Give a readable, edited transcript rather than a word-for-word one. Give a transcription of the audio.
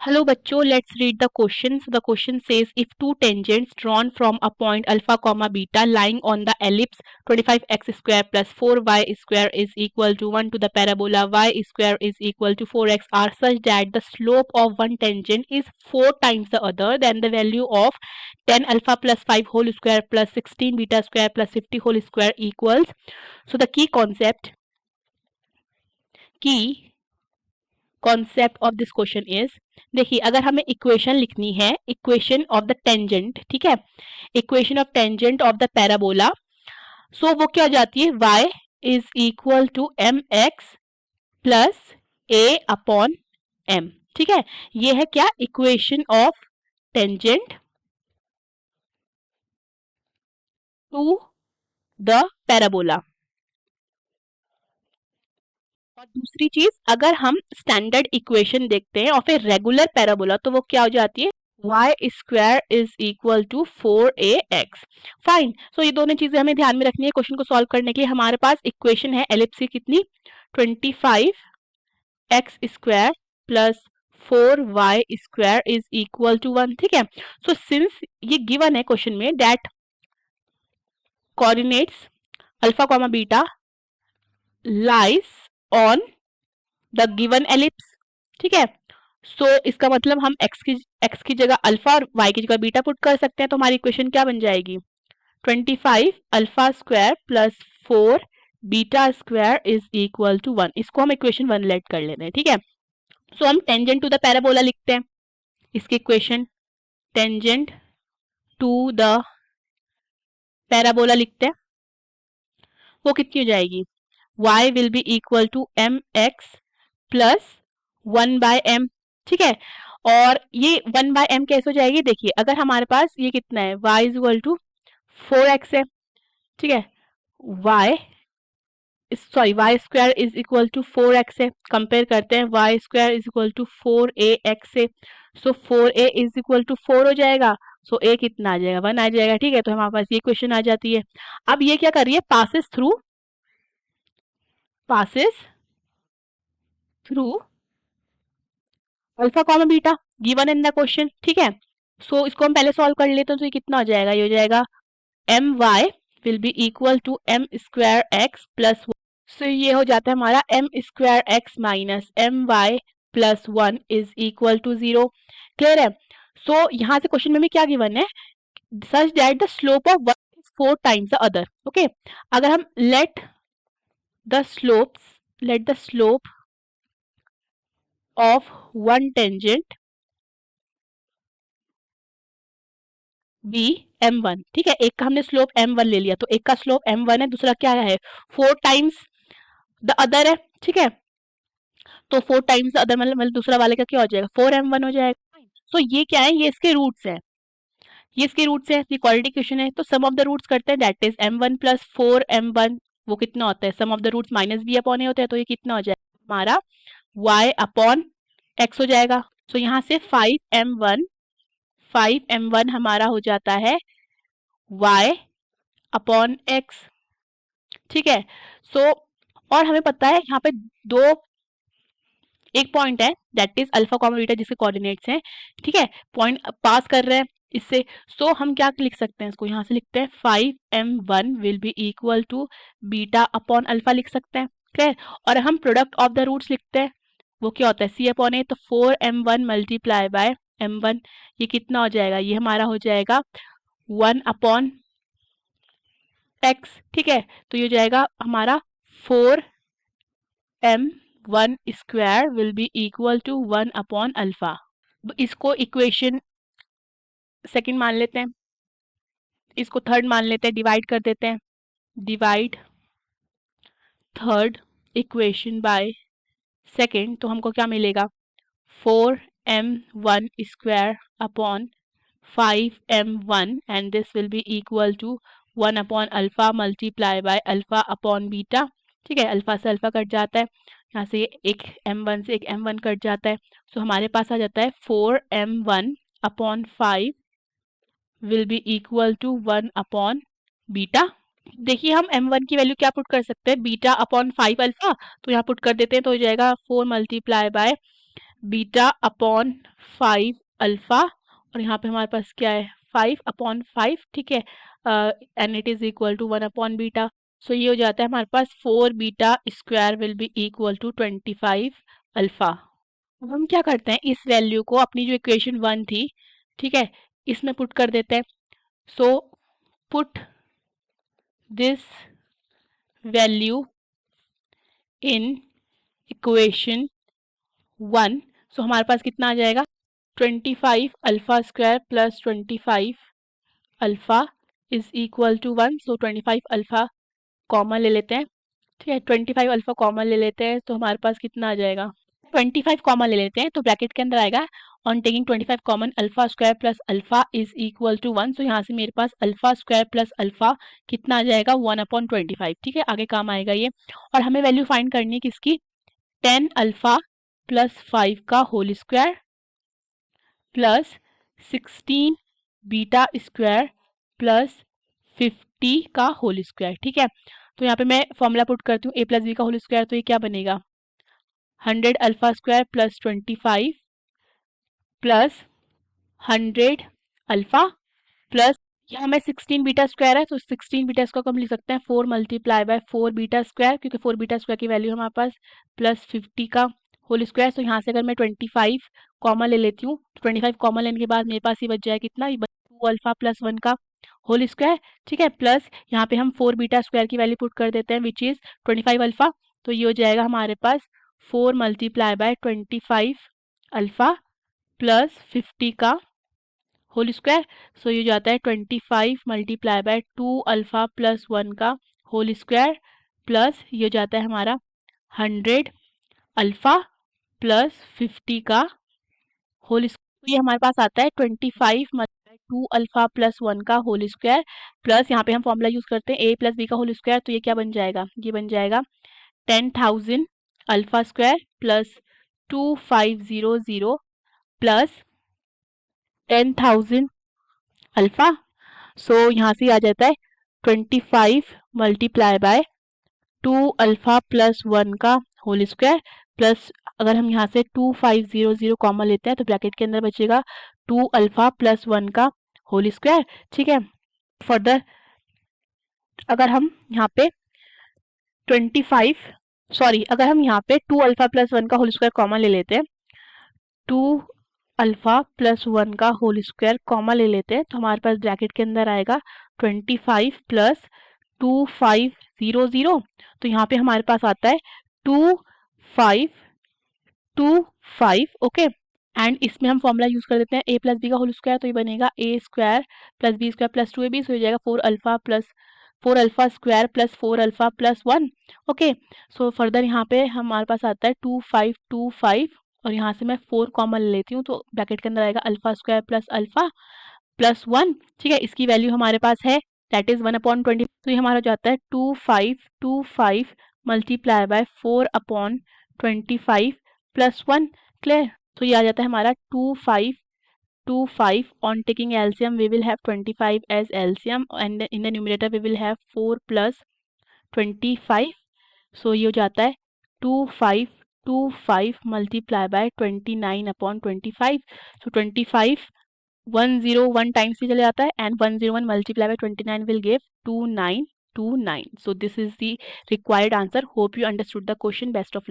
Hello bachcho, let's read the question. So the question says if two tangents drawn from a point alpha comma beta lying on the ellipse 25x square plus 4y square is equal to 1 to the parabola y square is equal to 4x are such that the slope of one tangent is 4 times the other, then the value of 10 alpha plus 5 whole square plus 16 beta square plus 50 whole square equals. So the key concept of this question is, देखिए अगर हमें equation लिखनी है, equation of the tangent, ठीक है, equation of tangent of the parabola, so वो क्या हो जाती है, y is equal to M x plus a upon m, ठीक है, ये है क्या, equation of tangent to the parabola. और दूसरी चीज, अगर हम स्टैंडर्ड इक्वेशन देखते हैं और फिर रेगुलर पैराबोला, तो वो क्या हो जाती है, y square is equal to 4ax। Fine, so ये दोनों चीजें हमें ध्यान में रखनी है क्वेश्चन को सॉल्व करने के लिए। हमारे पास इक्वेशन है एलिप्स की कितनी, 25x square plus 4y square is equal to 1, ठीक है। सो सिंस ये गिवन है क्वेश्चन में that coordinates alpha comma beta lies on the given ellipse, ठीक है, सो इसका मतलब हम x की जगह अल्फा और y की जगह बीटा पुट कर सकते हैं। तो हमारी इक्वेशन क्या बन जाएगी, 25 alpha square plus 4 beta square is equal to 1। इसको हम इक्वेशन 1 लेट कर लेते हैं, ठीक है। सो हम टेंजेंट टू द पैराबोला लिखते हैं, इसकी equation tangent to the parabola लिखते हैं, वो कितनी हो जाएगी, y will be equal to M x plus 1 by M, ठीक है। और ये 1 बाय एम कैसे हो जाएगी, देखिए अगर हमारे पास ये कितना है, y is equal to 4x है, ठीक है, y square is equal to 4x है, कंपेयर करते हैं y square is equal to 4ax से, सो 4a इज इक्वल टू 4 हो जाएगा, सो a कितना आ जाएगा, 1 आ जाएगा, ठीक है। तो हमारे पास ये क्वेश्चन आ जाती है। अब ये क्या कर रही है, passes through alpha comma beta given in the question, ठीक है। सो इसको हम पहले सॉल्व कर लेते हैं, तो ये कितना हो जाएगा, ये हो जाएगा m y will be equal to m square x plus, so ये हो जाता है हमारा m square x minus m y plus 1 is equal to 0। Clear है। सो यहाँ से क्वेश्चन में भी क्या गिवन है, such that the slope of one is 4 times the other, okay. अगर हम let the slope of one tangent be m1, ठीक है, एक का हमने स्लोप m1 ले लिया, तो एक का स्लोप m1 है, दूसरा क्या है 4 टाइम्स द अदर है, ठीक है। तो 4 टाइम्स द अदर मतलब दूसरा वाले का क्या हो जाएगा, 4m1 हो जाएगा। सो ये क्या है, ये इसके रूट्स है, ये इसके रूट्स है, ये क्वाड्रेटिक इक्वेशन है, तो सम ऑफ द रूट्स करते हैं, that is m1 plus 4m1, वो कितना होता है, sum of the roots minus b upon a होता है, तो ये कितना हो जाएगा हमारा y अपॉन x हो जाएगा। सो यहाँ से 5m1 हमारा हो जाता है y अपॉन x, ठीक है। सो और हमें पता है यहाँ पे दो एक पॉइंट है that is alpha comma beta जिसके कोऑर्डिनेट्स हैं, ठीक है, पॉइंट पास कर रहे हैं इससे। सो हम क्या लिख सकते हैं, इसको यहाँ से लिखते हैं 5m1 will be equal to beta upon alpha लिख सकते हैं, क्लियर। और हम प्रोडक्ट ऑफ द रूट्स लिखते हैं, वो क्या होता है c अपॉन ए, तो 4m1 मल्टीप्लाई बाय m1, ये कितना हो जाएगा, ये हमारा हो जाएगा 1 अपॉन x, ठीक है। तो ये हो जाएगा हमारा 4m1 square will be equal to 1 upon alpha. इसको इक्वेशन सेकंड मान लेते हैं, इसको थर्ड मान लेते हैं, डिवाइड कर देते हैं, divide third equation by second, तो हमको क्या मिलेगा, 4m1 square upon 5m1 and this will be equal to 1 upon alpha multiply by alpha upon beta, ठीक है, अल्फा से अल्फा कट जाता है, यहाँ से एक m1 से एक m1 कट जाता है, सो हमारे पास आ जाता है 4m1 upon 5 will be equal to 1 upon beta. देखिए हम m1 की वैल्यू क्या पुट कर सकते हैं, बीटा अपॉन 5 अल्फा, तो यहाँ पुट कर देते हैं, तो हो जाएगा 4 multiply by beta upon 5 alpha, और यहाँ पे हमारे पास क्या है 5/5, ठीक है, and it is equal to 1 beta. So ये हो जाता है हमारे पास 4 beta square will be equal to 25 alpha. अब हम क्या करते हैं, इस वैल्यू को अपनी जो इक्वेशन 1 थी, ठीक है, इसमें पुट कर देते हैं। So put this value in equation 1। So हमारे पास कितना आ जाएगा 25 alpha square plus 25 alpha is equal to 1। So 25 alpha common ले लेते हैं, ठीक है, 25 अल्फा कॉमन ले लेते हैं, तो हमारे पास कितना आ जाएगा 25 कॉमन ले लेते हैं, तो ब्रैकेट के अंदर आएगा on taking 25 common alpha square plus alpha is equal to 1। So यहाँ से मेरे पास अल्फा स्क्वायर प्लस अल्फा कितना आ जाएगा 1/25, ठीक है, आगे काम आएगा ये। और हमें वैल्यू फाइंड करनी है किसकी 10 अल्फा प्लस 5 का whole square plus 16 beta square plus 50 का होल स्क्वायर, ठीक है। तो यहाँ पे मैं फॉर्मूला पुट करती हूँ a प्लस बी का होल स्क्वायर, तो ये क्या बनेगा 100 alpha square plus 25 plus 100 alpha plus यहाँ में 16 बीटा स्क्वायर है, तो 16 बीटा स्क्वायर को हम लिख सकते हैं 4 मल्टीप्लाई बाय 4 बीटा स्क्वायर, क्योंकि 4 बीटा स्क्वायर की वैल्यू हमारे पास प्लस 50 का होल स्क्वायर। तो यहाँ से अगर मैं 25 कॉमन ले लेती हूँ, तो 25 कॉमन लेने के बाद मेरे पास ये बच जाए कितना, ये 2 अल्फा प्लस 1 का होल स्क्वायर, ठीक है, प्लस यहाँ पे हम 4 बीटा स्क्वायर की वैल्यू पुट कर देते हैं विच इज 25 अल्फा। तो ये हो जाएगा हमारे पास 4 मल्टीप्लाई बाय 25 अल्फा प्लस 50 का होल स्क्वायर। सो ये जाता है 25 मल्टीप्लाई बाय 2 अल्फा प्लस 1 का होल स्क्वायर प्लस ये जाता है हमारा 100 अल्फा प्लस 50 का होल स्क्वायर। ये हमारे पास आता है 25 मल्टीप्लाई 2 अल्फा प्लस 1 का होल स्क्वायर प्लस यहाँ पे हम फॉर्मूला यूज करते हैं a प्लस बी का होल स्क्वायर, तो ये क्या बन जाएगा, ये बन जाएगा 10,000 alpha square plus 2500 plus 10,000 alpha. So यहाँ से आ जाता है 25 मल्टीप्लाई बाय 2 अल्फा प्लस 1 का होल स्क्वायर प्लस अगर हम यहाँ से 2500 कॉमन लेते हैं तो ब्रैकेट के अंदर बचेगा 2 अल्फा प्लस 1 का होल स्क्वायर, ठीक है। फर्दर अगर हम यहाँ पे 2 अल्फा प्लस 1 का होल स्क्वायर कॉमन ले लेते हैं, 2 अल्फा प्लस 1 का होल स्क्वायर कॉमन ले लेते हैं, तो हमारे पास ब्रैकेट के अंदर आएगा 25 प्लस 2500, तो यहाँ पे हमारे पास आता है 2525, ओके। एंड इसमें हम फॉर्मूला यूज कर देते हैं a प्लस बी का होल स्क्वायर, तो ये बनेगा a square plus B square plus 2ab, so हो जाएगा 4 alpha square plus 4 alpha plus 1, okay. So further यहाँ पे हमारे पास आता है 2525 और यहाँ से मैं 4 कॉमन ले लेती हूँ, तो ब्रैकेट के अंदर आएगा alpha square plus alpha plus 1, ठीक है, इसकी वैल्यू हमारे पास है दैट इज 1/20। तो ये हमारा जाता है 2525 मल्टीप्लाई बाय 4/25 प्लस 1, क्लियर। तो ये आ जाता है हमारा 2525 on taking LCM we will have 25 as LCM and in the numerator we will have 4 plus 25, so ये हो जाता है 2525 multiply by 29/25, so 25 101 times से चले जाता है and 101 multiply by 29 will give 2929. So this is the required answer. Hope you understood the question. Best of luck.